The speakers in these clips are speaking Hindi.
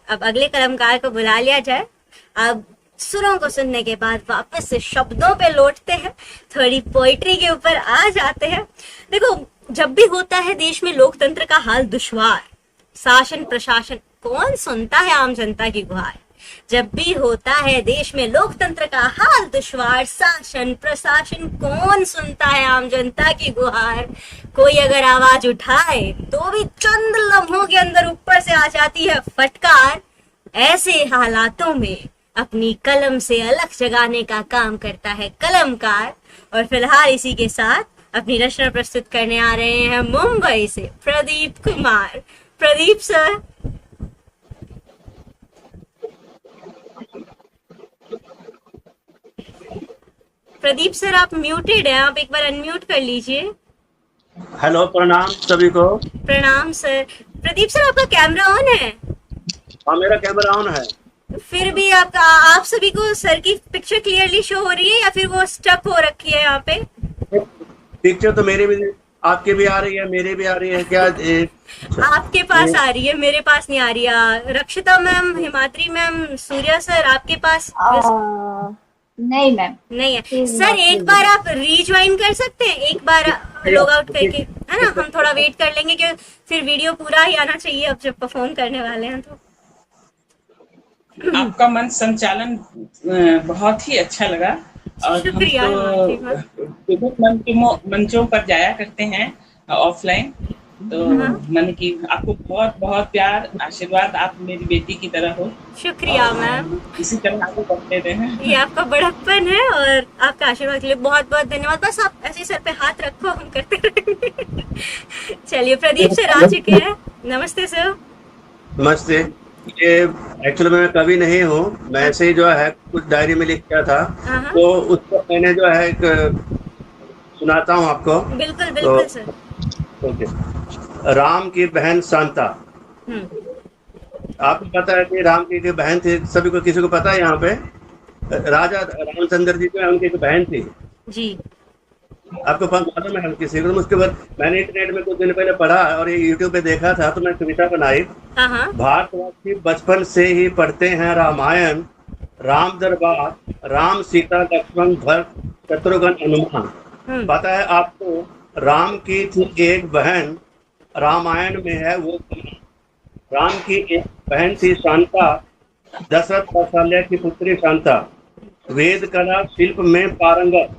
अब अगले कलमकार को बुला लिया जाए। अब सुरों को सुनने के बाद वापस से शब्दों पे लौटते हैं, थोड़ी पोइट्री के ऊपर आ जाते हैं। देखो, जब भी होता है देश में लोकतंत्र का हाल दुश्वार, शासन प्रशासन कौन सुनता है आम जनता की गुहार। जब भी होता है देश में लोकतंत्र का हाल दुश्वार, शासन प्रशासन कौन सुनता है आम जनता की गुहार। कोई अगर आवाज उठाए तो भी चंद लम्हों के अंदर ऊपर से आ जाती है फटकार। ऐसे हालातों में अपनी कलम से अलग जगाने का काम करता है कलमकार। और फिलहाल इसी के साथ अपनी रचना प्रस्तुत करने आ रहे हैं मुंबई से प्रदीप कुमार। प्रदीप सर। प्रदीप सर, आप म्यूटेड हैं, आप एक बार अनम्यूट कर लीजिए। हेलो, प्रणाम सभी को। प्रणाम सर। प्रदीप सर, आपका कैमरा ऑन है? हाँ, मेरा कैमरा ऑन है। फिर भी आप सभी को सर की पिक्चर क्लियरली शो हो रही है या फिर वो स्टक हो रखी है यहाँ पे? पिक्चर तो मेरी भी, आपकी भी आ रही है, मेरी भी आ रही है क्या? आपके पास आ रही है, मेरे पास नहीं आ रही है। रक्षिता ma'am, Himadri ma'am, Surya sir, आपके पास? नहीं मैम, नहीं है सर। एक बार आप रीज्वाइन कर सकते हैं, एक बार लॉग आउट करके, है ना? हम थोड़ा वेट कर लेंगे क्योंकि फिर वीडियो पूरा ही आना चाहिए अब जब परफॉर्म करने वाले हैं। तो आपका मंच संचालन बहुत ही अच्छा लगा। और शुक्रिया। हम तो विभिन्न मंचों पर जाया करते हैं ऑफलाइन, तो मन की आपको बहुत बहुत प्यार आशीर्वाद। आप मेरी बेटी की तरह हो। शुक्रिया मैम, इसी तरह आगे बढ़ते रहें। ये आपका बड़प्पन है और आपका आशीर्वाद के लिए बहुत बहुत धन्यवाद। बस आप ऐसे सर पे हाथ रखो, हम करते रहेंगे। चलिए, प्रदीप सर आ चुके हैं। नमस्ते सर। नमस्ते। ये एक्चुअली मैं कवि नहीं हूँ, मैं ऐसे ही जो है कुछ डायरी में लिख किया था, तो उसको मैंने जो है एक सुनाता हूँ आपको। बिल्कुल बिल्कुल सर। ओके। राम की बहन शांता। आपको पता है कि राम की बहन थी, सभी को, किसी को पता है यहाँ पे? राजा रामचंद्र जी जो है, उनकी एक बहन थी जी। आपको मालूम है किसी को? उसके बाद मैंने इंटरनेट में कुछ दिन पहले पढ़ा और ये यूट्यूब पे देखा था, तो मैं कविता बनाई। भारतवासी बचपन से ही पढ़ते हैं रामायण, राम दरबार, राम सीता लक्ष्मण भरत शत्रुघ्न हनुमान। पता है आपको, राम की थी एक बहन, रामायण में है वो। राम की एक बहन थी शांता, दशरथ कौशल्या की पुत्री शांता, वेद कला शिल्प में पारंगत,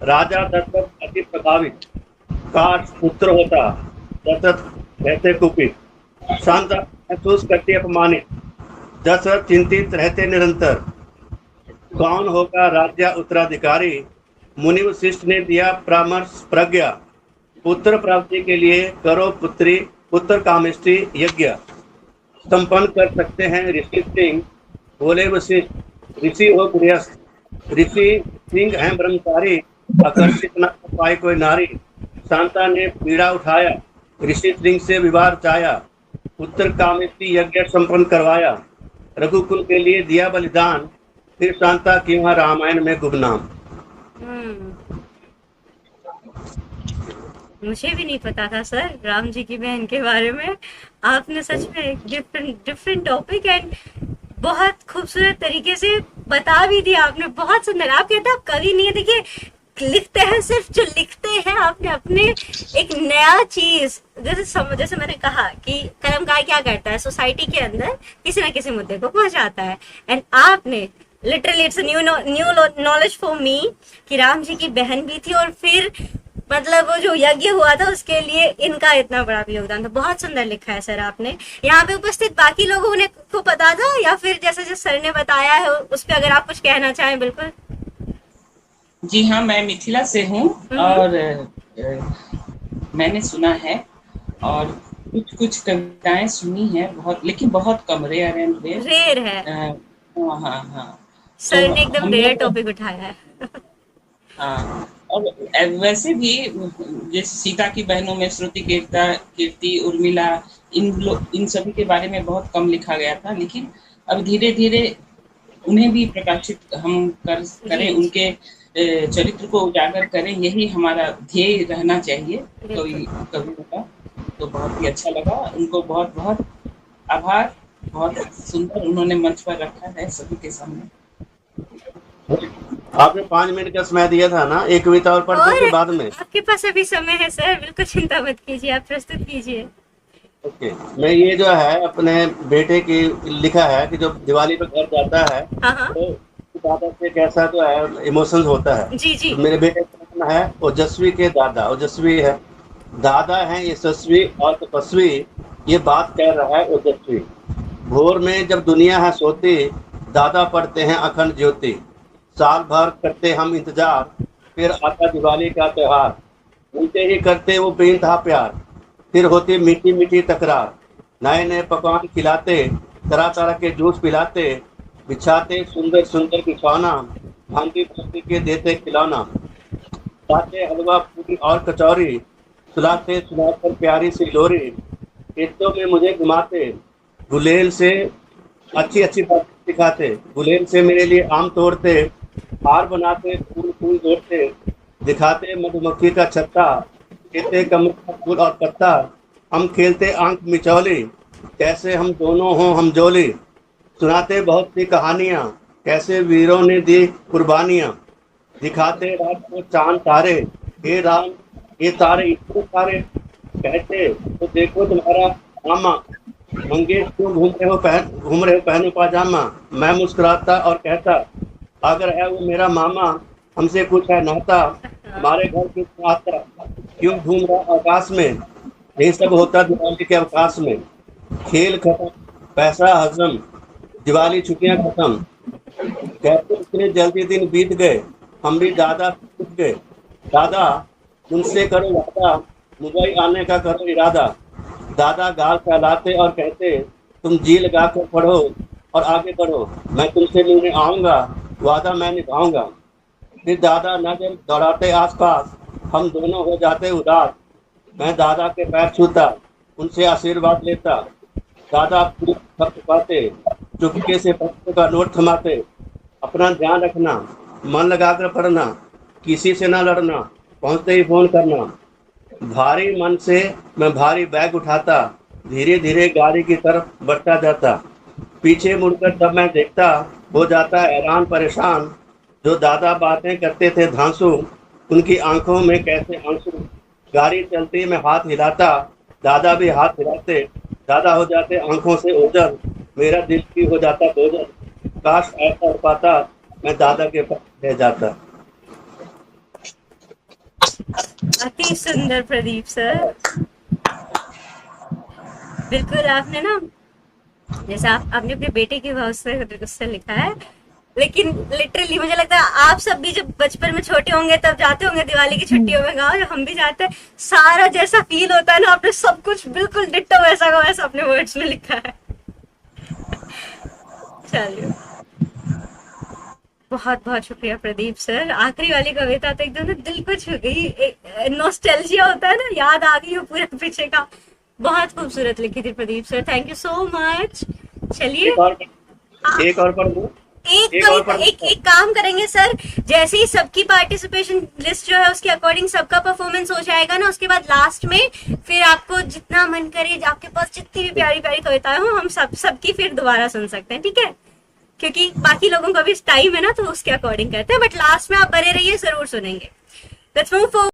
राजा दशरथ अति प्रभावित, काश पुत्र होता, दशरथ रहते कुपित, शांता महसूस करती अपमानित, दशरथ चिंतित रहते निरंतर, कौन होगा राज्य उत्तराधिकारी, मुनि वशिष्ठ ने दिया परामर्श प्रज्ञा, पुत्र प्राप्ति के लिए करो पुत्र कामेष्टि यज्ञ, संपन्न कर सकते हैं ऋषि सिंह, बोले वशिष्ठ ऋषि हो गृहस्थ, ऋषि सिंह हैं ब्रह्मचारी, आकर्षित न पाए कोई नारी, शांता ने पीड़ा उठाया, ऋषि सिंह से विवाह रचाया, पुत्र कामेष्टि यज्ञ संपन्न करवाया, रघुकुल के लिए दिया बलिदान, फिर शांता की वहाँ रामायण में गुमनाम। मुझे भी नहीं पता था सर राम जी की बहन के बारे में। आपने सच में एक डिफरेंट टॉपिक एंड बहुत खूबसूरत तरीके से बता भी दिया आपने। बहुत सुंदर। आप कहते हैं आप कवि नहीं है, देखिए लिखते हैं, सिर्फ जो लिखते हैं आपने अपने एक नया चीज, जैसे मैंने कहा कि कलमकार क्या करता है, सोसाइटी के अंदर किसी न किसी मुद्दे को पहुंचाता है। एंड आपने literally it's new knowledge for me कि राम जी की बहन भी थी और फिर मतलब वो जो यज्ञ हुआ था उसके लिए इनका इतना बड़ा भी योगदान था। बहुत सुंदर लिखा है सर आपने। यहाँ पे उपस्थित बाकी लोगों ने को पता था या फिर जैसे जैसे सर ने बताया है उस पर अगर आप कुछ कहना चाहें? बिल्कुल। जी हाँ, मैं मिथिला से हूँ और मैंने सुना है और कुछ कविताएं सुनी है, बहुत, लेकिन बहुत कम, रेयर है। हाँ। सर ने एकदम रेयर टॉपिक उठाया है। हाँ, और वैसे भी जैसे सीता की बहनों में श्रुति, कीर्ति, उर्मिला, इन सभी के बारे में बहुत कम लिखा गया था, लेकिन अब धीरे धीरे उन्हें भी प्रकाशित हम करें, उनके चरित्र को उजागर करें, यही हमारा ध्येय रहना चाहिए कवियों का। तो बहुत ही अच्छा लगा, उनको बहुत बहुत आभार बहुत सुंदर उन्होंने मंच पर रखा है सभी के सामने। आपने 5 मिनट का समय दिया था ना, एक कविता और पढ़ दो और के बाद में। आपके पास अभी समय है सर, बिल्कुल चिंता मत कीजिए, आप प्रस्तुत कीजिए। ओके, मैं ये जो है अपने बेटे की लिखा है कि जो दिवाली पे घर जाता है हाँ हाँ तो दादा से कैसा जो है इमोशंस होता है। जी जी। तो मेरे बेटे का नाम है ओजस्वी के दादा, ओजस्वी है, दादा है यशस्वी और तपस्वी, ये बात कह रहा है ओजस्वी। भोर में जब दुनिया है सोती, दादा पढ़ते हैं अखंड ज्योति। साल भर करते हम इंतजार, फिर आता दिवाली का त्योहार। मिलते ही करते वो बेइंतहा प्यार, फिर होती मीठी मीठी तकरार। नए नए पकवान खिलाते, तरह तरह के जूस पिलाते, बिछाते सुंदर सुंदर बिछौना, भांति भांति के देते खिलौना। खाते हलवा पूरी और कचौरी, सुलाते सुनाकर प्यारी सी लोरी। खेतों में मुझे घुमाते, गुलेल से अच्छी अच्छी बातें सिखाते। गुलेल से मेरे लिए आम तोड़ते, हार बनाते फूल फूल जोड़ते। दिखाते मधुमक्खी का छत्ता, कहते कमल का फूल और पत्ता। हम खेलते आंख मिचौली, कैसे हम दोनों हों हम जोली। सुनाते बहुत सी कहानियाँ, कैसे वीरों ने दी कुर्बानियाँ। दिखाते रात को चांद तारे, हे राम ये तारे इतने सारे। कहते तो देखो तुम्हारा मामा, मंगेश क्यों घूम रहे हो पहनो पाजामा। मैं मुस्कुराता और कहता, अगर है वो मेरा मामा, हमसे कुछ है नाता। हमारे घर क्यों आता, क्यों घूम रहा आकाश में। यही सब होता दिवाली के अवकाश में। खेल खत्म, पैसा हजम, दिवाली छुट्टियां खत्म। कहते इतने जल्दी दिन बीत गए, हम भी दादा से उठ गए। दादा तुमसे करो वादा, मुंबई आने का करो इरादा। दादा गाल फैलाते और कहते, तुम जी लगा कर पढ़ो और आगे बढ़ो। मैं तुमसे मिलने आऊँगा, वादा मैं निभाऊंगा। फिर दादा नजर दौड़ाते आसपास, हम दोनों हो जाते उदास। मैं दादा के पैर छूता, उनसे आशीर्वाद लेता। दादा फूल पाते, चुपके से 500 का नोट थमाते। अपना ध्यान रखना, मन लगाकर पढ़ना, किसी से ना लड़ना, पहुंचते ही फोन करना। भारी मन से मैं भारी बैग उठाता, धीरे धीरे गाड़ी की तरफ बढ़ता जाता। पीछे मुड़कर तब मैं देखता, हो जाता हैरान परेशान। जो दादा बातें करते थे धांसू, उनकी आंखों में कैसे आंसू। गाड़ी चलती मैं हाथ हिलाता, दादा भी हाथ हिलाते। दादा हो जाते आंखों से ओझल, मेरा दिल भी हो जाता बोझल। काश ऐसा हो पाता, मैं दादा के पास रह जाता। अति सुंदर प्रदीप सर, बिल्कुल आपने ना, जैसा आपने अपने बेटे के भाव से उससे लिखा है, लेकिन लिटरली मुझे लगता है आप सब भी जब बचपन में छोटे होंगे तब जाते होंगे दिवाली की छुट्टियों में गाँव, हम भी जाते हैं। सारा जैसा फील होता है ना, आपने सब कुछ बिल्कुल डिट्टो वैसा का वैसा अपने वर्ड्स में लिखा है। चलिए, बहुत बहुत शुक्रिया प्रदीप सर। आखिरी वाली कविता तो एकदम ना दिल को छू गई, नॉस्टैल्जिया होता है ना, याद आ गई हो पूरा पीछे का। बहुत खूबसूरत लिखी थी Pradeep sir, thank you so much. चलिए एक और पढ़ दूं? एक काम करेंगे सर, जैसे ही सबकी पार्टिसिपेशन लिस्ट जो है उसके अकॉर्डिंग सबका परफॉर्मेंस हो जाएगा ना, उसके बाद लास्ट में फिर आपको जितना मन करे, आपके पास जितनी भी प्यारी प्यारी कविताएं हो, हम सबकी फिर दोबारा सुन सकते हैं, ठीक है? क्योंकि बाकी लोगों का भी टाइम है ना, तो उसके अकॉर्डिंग करते हैं, बट लास्ट में आप बने रहिए, जरूर सुनेंगे। Let's move forward.